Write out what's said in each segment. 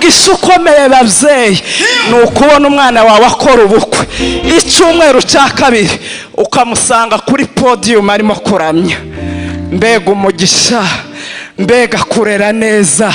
umugisha ukomeye babyeyi ni ukubona umwana wawe akora ubukwe icyumweru cya kabiri ukamusanga kuri podium arimo kuramya. Mbega umugisha, mbega kurera neza.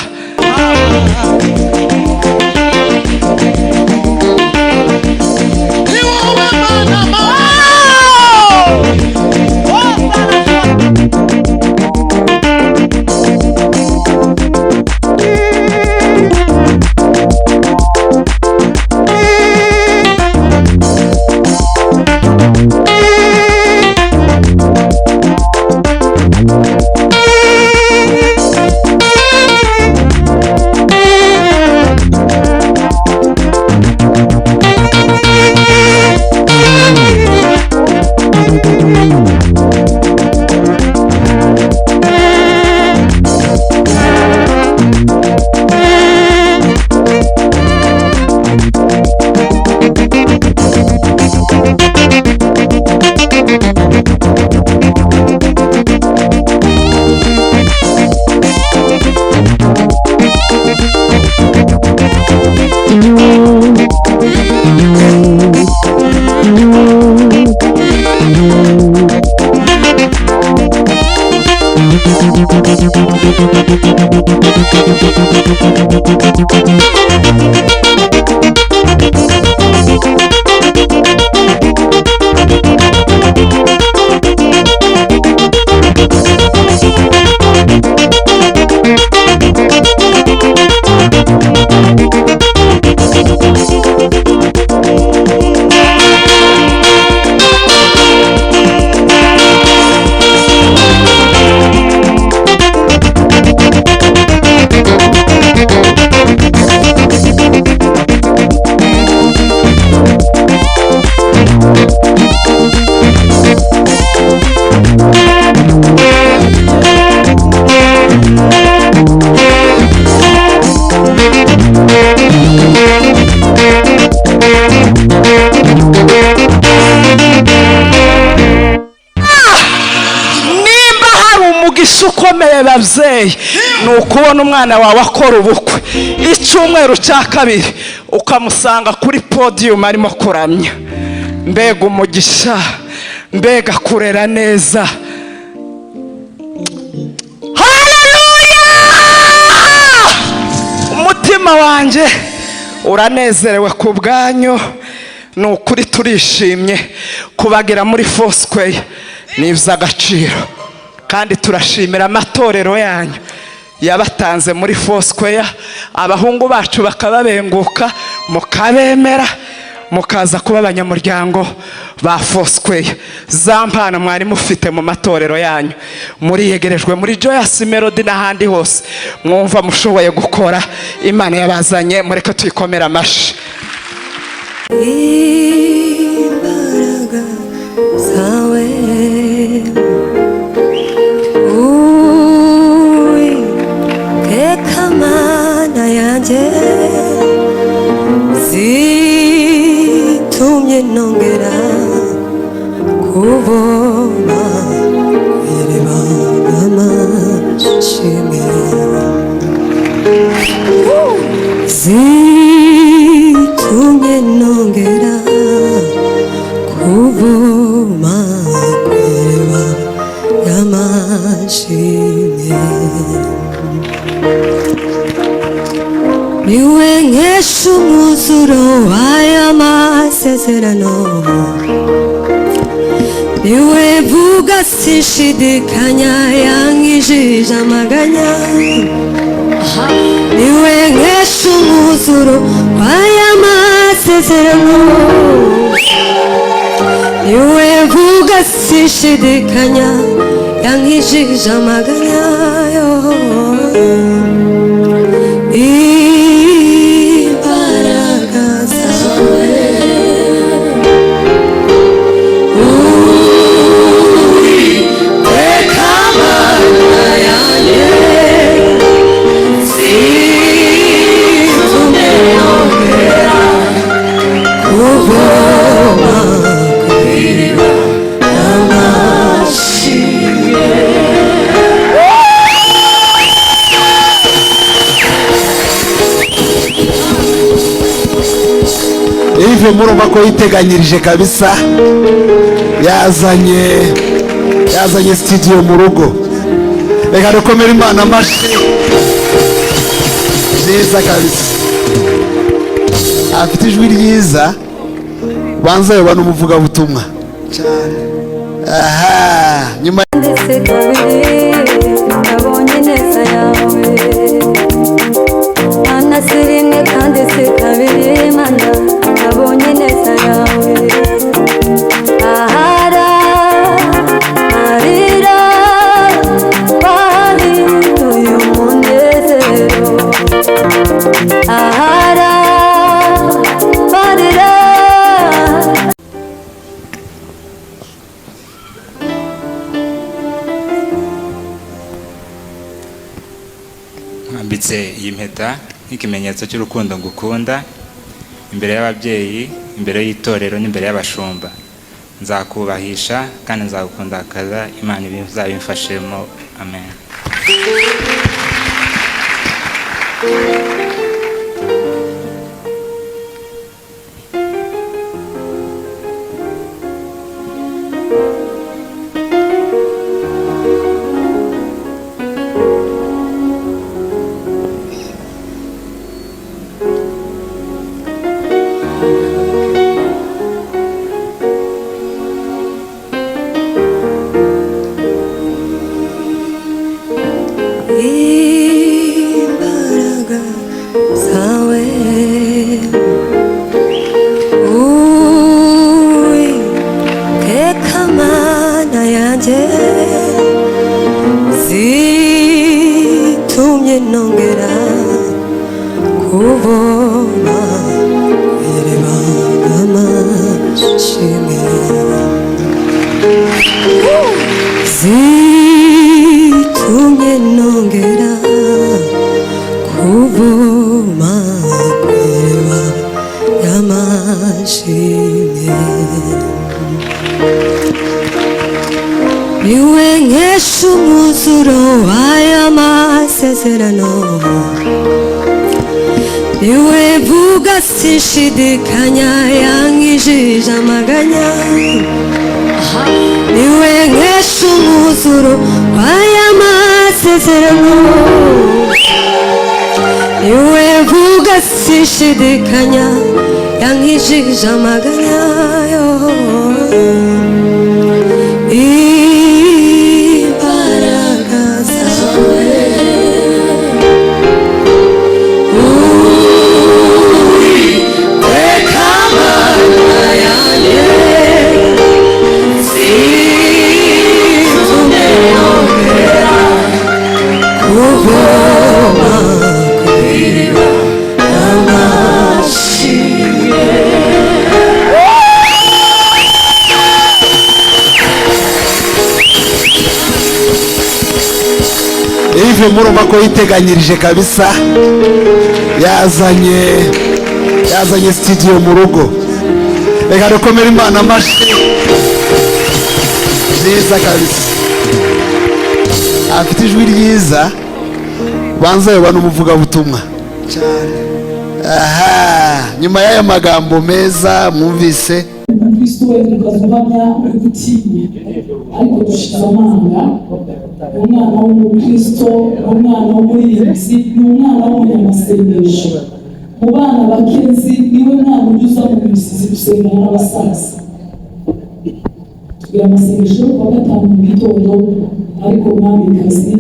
ukomeye babyeyi ni ukubona umwana wawe akora ubukwe icyumweru cya kabiri ukamusanga kuri podium arimo kuramya. Mbega umugisha, mbega kurera neza. Haleluya! Umutima wanjye uranezerewe ku bwanyu, ni ukuri turishimye kubagira muri Foursquare, ni iby'agaciro kandi turashimira amatorero yanyu yabatanze muri Foursquare, abahungu bacu bakababenguka mukabemera mukaza kuba abanyamuryango ba Foursquare. Za mpano mwari mufite mu matorero yanyu muriyegerejwe muri Joyous Melody n'ahandi hose mwumva mushoboye gukora, Imana yabazanye, mureke tuyikomera amashi. Imbaraga zawe Mana yanjye zitumye nongera kubona iriba amashimwe, zitumye nongera kubona iriba amashimwe. Niwe nkesha umwuzuro w'aya masezerano, niwe vuga sinshidikanya yankijije amaganya, niwe nkesha umwuzuro w'aya masezerano, niwe vuga sinshidikanya yankijije amaganya. Yves murumva ko yiteganyirije kabisa, yazanye studio mu rugo. Reka dukomere Imana amashyi neza kabisa. Afite ijwi ryiza, banza yoba n'umuvugabutumwa cyane. Aha, nyuma ndetse kabiri nabonye neza yawe, mana si rimwe kandi si kabiri, mana nabonye neza yawe. Ahara arira wahinduye umunezero, ahara arira. Mbitse iyi mpeta nk'ikimenyetso cy'urukundo ngukunda imbere y'ababyeyi, imbere y'itorero n'imbere y'abashumba. Nzakubahisha kandi nzagukundakaza, Imana izabimfashemo. Amen. Imbaraga zawe Uwiteka Mana yanjye zitumye nongera kubona iriba ry'amashimwe, zitumye nongera kuvoma kw'iriba ry'amashimwe. Niwe nkesha umwuzuro w'aya masezerano, niwe vuga sinshidikanya, yankijije amaganya. Niwe nkesha umwuzuro w'aya masezerano, niwe vuga sinshidikanya, yankijije amaganya. Imbaraga zawe Uwiteka Mana yanjye zitumye nongera kuvoma kw'iriba ry'amashimwe. Yves murumva ko yiteganyirije kabisa, yazanye studio mu rugo. Reka dukomere Imana amashyi neza kabisa. Afite ijwi ryiza, banza yoba n'umuvugabutumwa cyane. Aha, nyuma y'aya magambo meza mwumvise, Kristo wetu ukazuhamya ugutinye, ariko dushize amanga. Umwana w'umukristo, umwana w'umurinzi, ni umwana w'umunyamasengesho. Mu bana bakenzi niwe mwana unyuza mu misizi gusengana n'abasaza. Tugira amasengesho ku wa gatanu mu gitondo, ariko mwamikazi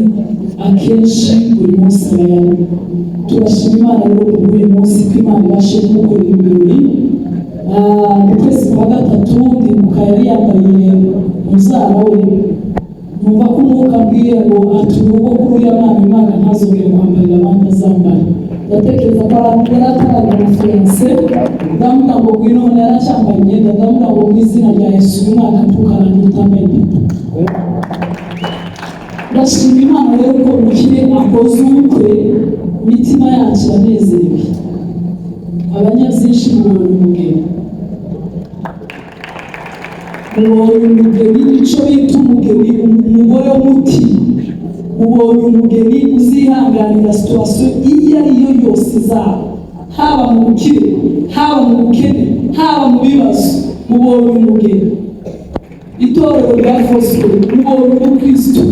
akenshi buri munsi abayari. Turashima Imana rero kuri uyu munsi ko Imana ibashe kumukorera ibirori. Ukwezi kwa gatatu ndibuka yari yambaye muzara we, numva ko umwuka ambwiye ngo atura urugo kuri uriya mwana, Imana ntazongere kwambarira abandi azambaye. Ndatekereza ko yari atarabona fiyanse, ndavuga ngo ngwino, yaracyambaye imyenda, ndavuga ngo mu izina rya Yesu uyu mwaka ntukarange utambaye impeta. Ndashima Imana rero ko umukire akoze ubukwe, imitima yacu iranezerewe. Abanyabyinshi mubonye umugeni, mubonye umugeni, icyo bita umugeni, umugore w'umutima. Mubonye umugeni uzihanganira situwasiyo iyo ari yo yose izaba. haba mu bukire, haba mu bukene, haba mu bibazo, mubonye umugeni. Itorero rya Fosco mubonye umukristo.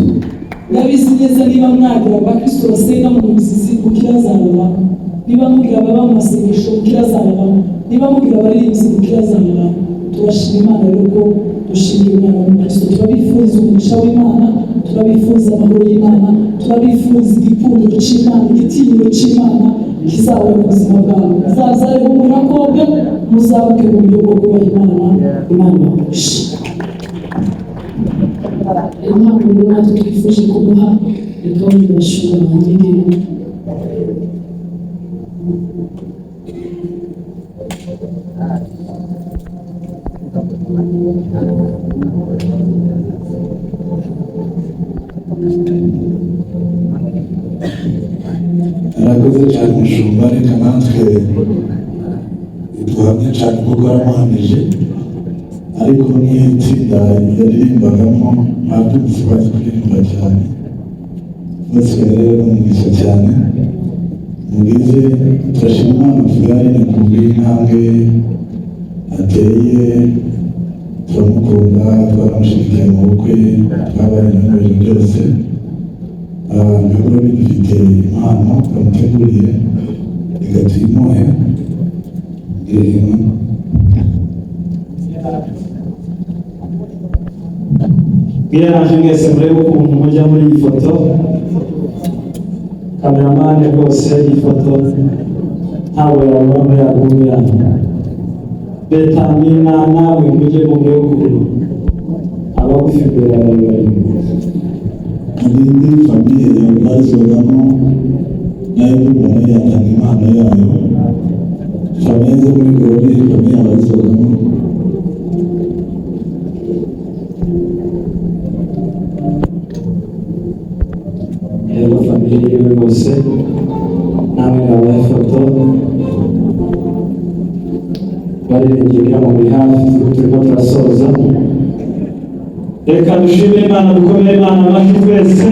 Ndabizi neza niba mwagira abakristo basenga mu muzizi ukirazarabamo, niba mugira baba mu masengesho ukirazarabamo, niba mugira abaririmbyi ukirazarabamo. Turashima Imana rero ko dushimira Imana mu Kristo. Turabifuriza umugisha w'Imana, turabifuriza amahoro y'Imana, turabifuriza igikundiro cy'Imana, igitinyiro cy'Imana kizaba mu buzima bwawe. Muzazare umurakobwa, muzabuke mu buryo bwo kubaha Imana. Imana ibahe. Impamvu rero natwe twifuje kumuha reka wenda bashobora banyegere. arakoze cyane umushumba, reka natwe duhamye cyane kuko aramuhamije, ariko niyo itsinda yaririmbagamo ntabyumvise bazi kuririmba cyane. Bose rero bamwisa cyane mugize, turashima Imana tugarine ku bw'intambwe ateye, turamukunda, twaramushyigikiye mu bukwe, twabaye mu bintu byose. Mbegura bidufite impano twamuteguriye, reka tuyimuhe. Mwiraje mwese murebe ukuntu mujya muri iyi foto. Kameramani rwose iyi foto ntabwo yabura muri album yanyu. Betamina nawe mujye mu gihugu, abagufi imbere bari hari indi famiye yazogamo nayo umuntu yatanga impano yayo. Famiye zo muri Gori, famiye abazogamo rero famiye yiwe bose namwe ngabaye foto baririmbira mu bihafi. Turimo turasoza, reka dushime Imana, dukomere Imana amashyi twese.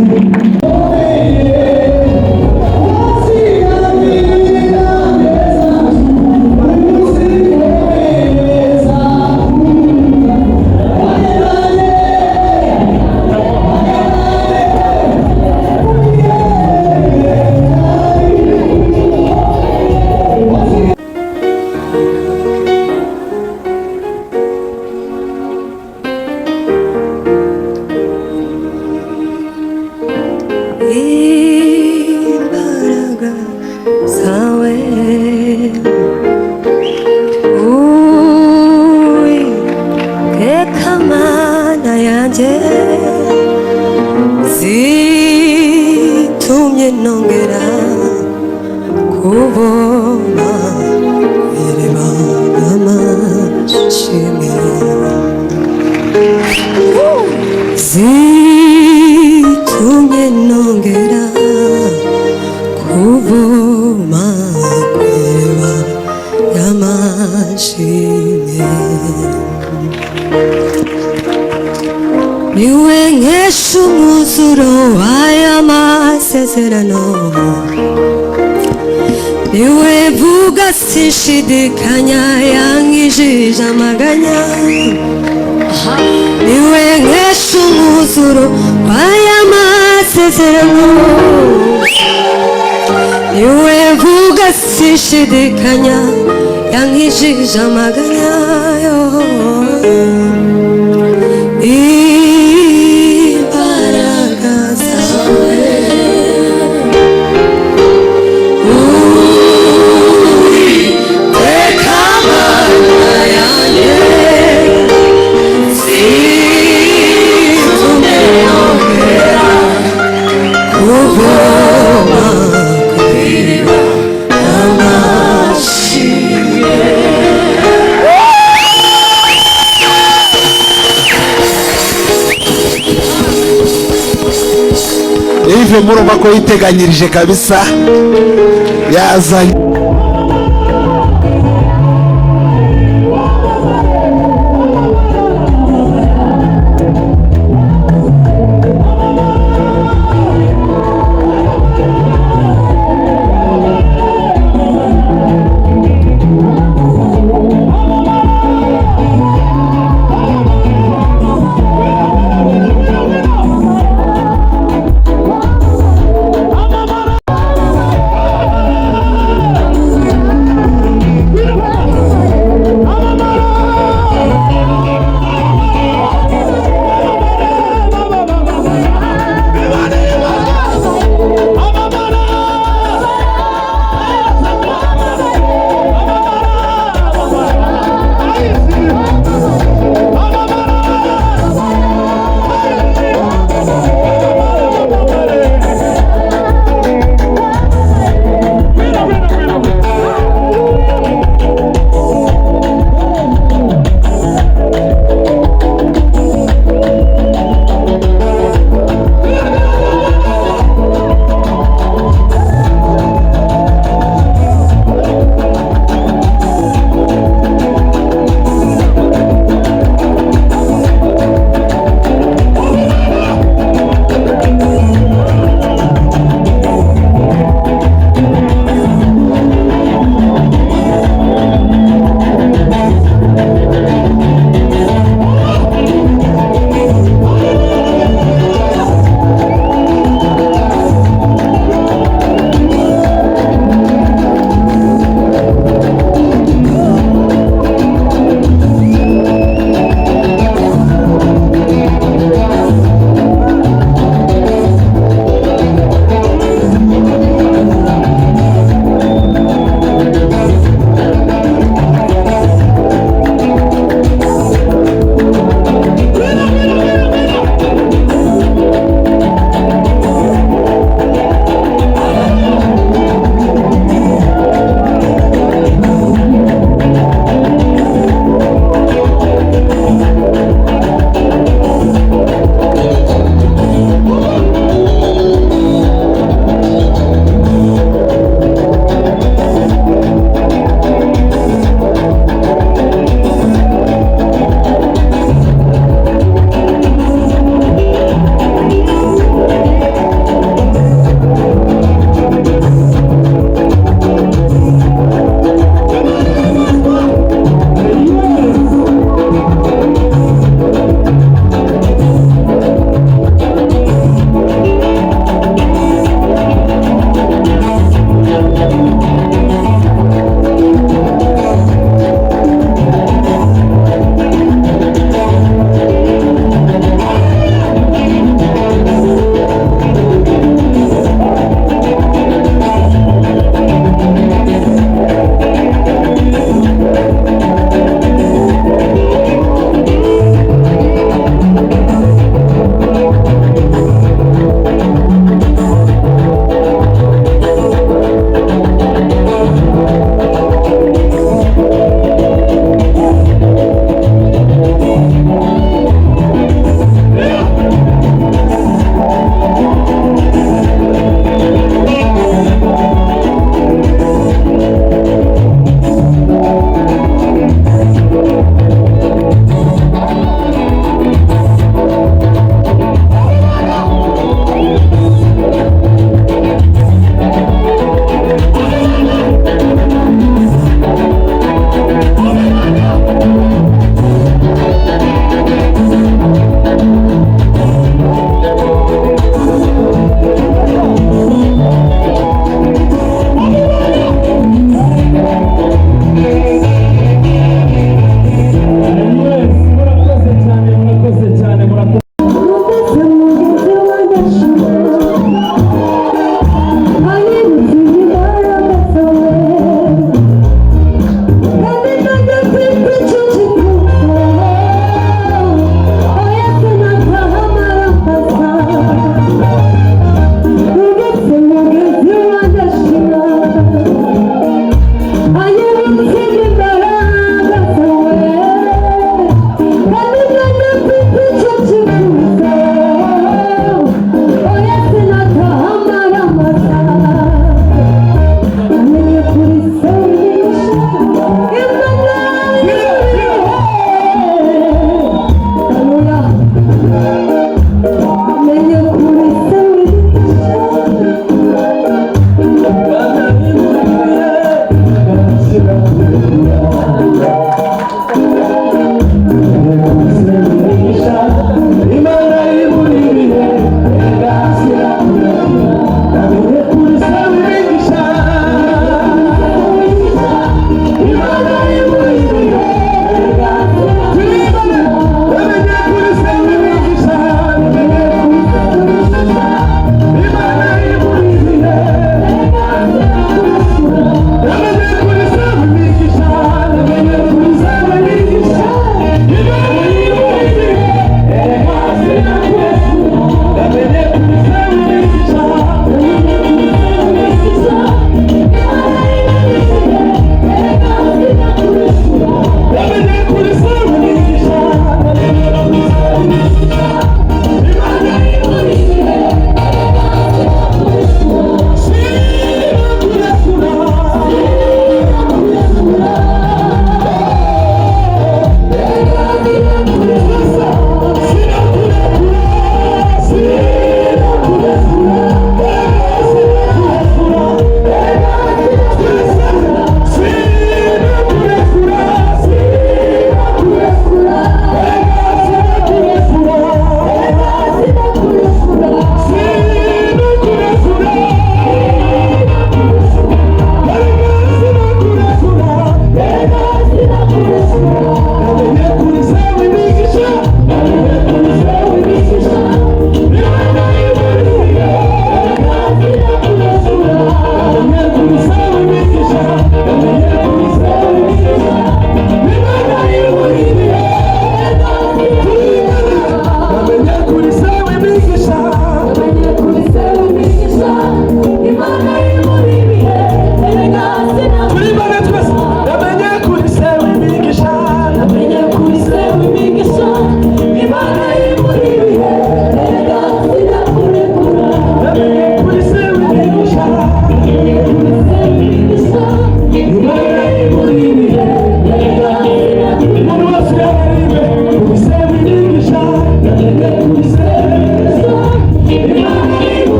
imbaraga zawe Uwiteka Mana yanjye zitumye nongera kubona iriba ry'amashimwe, zitumye nongera kuvoma kw'iriba ry'amashimwe. Niwe nkesha umwuzuro w'aya masezerano, niwe vuga sinshidikanya, yankijije amaganya. Niwe nkesha umwuzuro w'aya masezerano, niwe vuga sinshidikanya, yankijije amaganya. Imbaraga zawe Uwiteka Mana yanjye zitumye nongera kuvoma kw'iriba ry'amashimwe. Ive murumva ko yiteganyirije kabisa, yazanye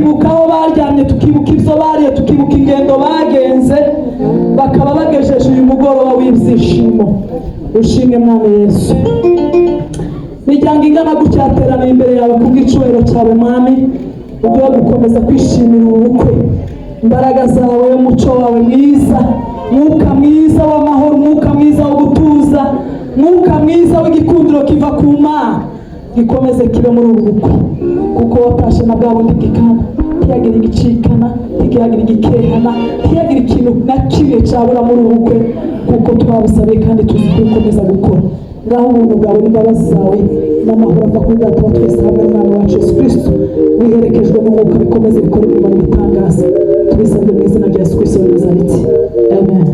tukibuka aho baryamye, tukibuka ibyo bariye, tukibuka ingendo bagenze, bakaba bagejeje uyu mugoroba w'ibyishimo. Ushimwe Mwami Yesu. Imiryango ingana gutya yateraniye imbere yawe kubw'icyubahiro cyawe Mwami, ubwo gukomeza kwishimira ubukwe. Imbaraga zawe, umuco wawe mwiza, mwuka mwiza w'amahoro, mwuka mwiza wo gutuza, mwuka mwiza w'igikundiro kiva ku Mana, gikomeze kibe muri ubu bukwe, kuko watashe na bwa bundi bw'ikana, ntiyagira igicikana, ntiyagira igikehana, ntiyagira ikintu na kimwe cyabura muri ubu bukwe, kuko twabusabiye kandi tuzi ko ukomeza gukora. Ngaho ubuntu bwawe n'imbabazi zawe n'amahoro ava kuri Data wa twese hamwe n'Umwana wacu Yesu Kristo, wiherekejwe n'umwuka, bikomeze bikora imirimo n'ibitangaza. Tubisabye mu izina rya Yesu Kristo w'i Nazareti. Amen.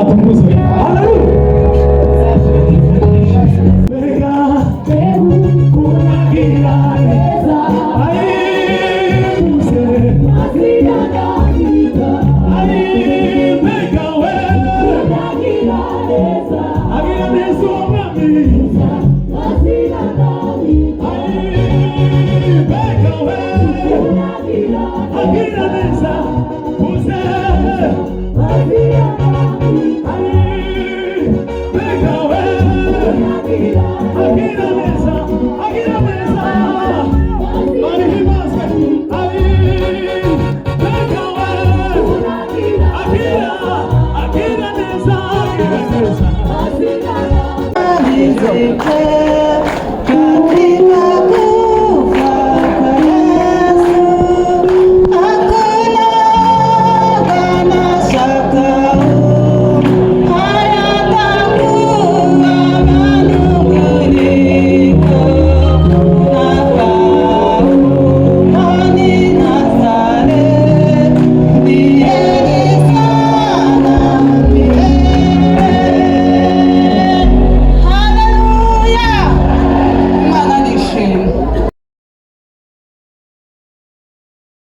atukuzwe. Haleluya. Agira